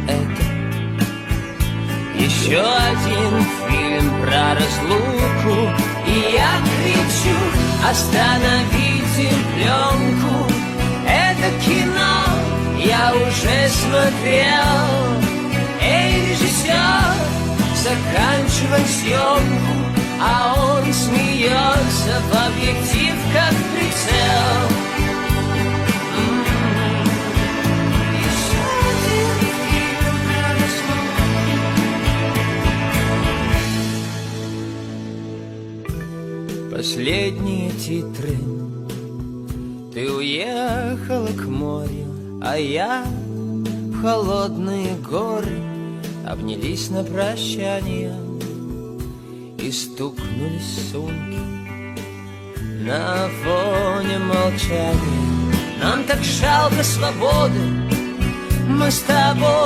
это еще один фильм про разлуку. И я кричу: остановите пленку, это кино я уже смотрел. Эй, режиссер, заканчивай съемку. А он смеется в объектив, как прицел. Еще один фильм про разлуку. Последние титры. Ты уехала к морю, а я в холодные горы. Обнялись на прощание и стукнулись сумки на фоне молчания. Нам так жалко свободы, мы с тобой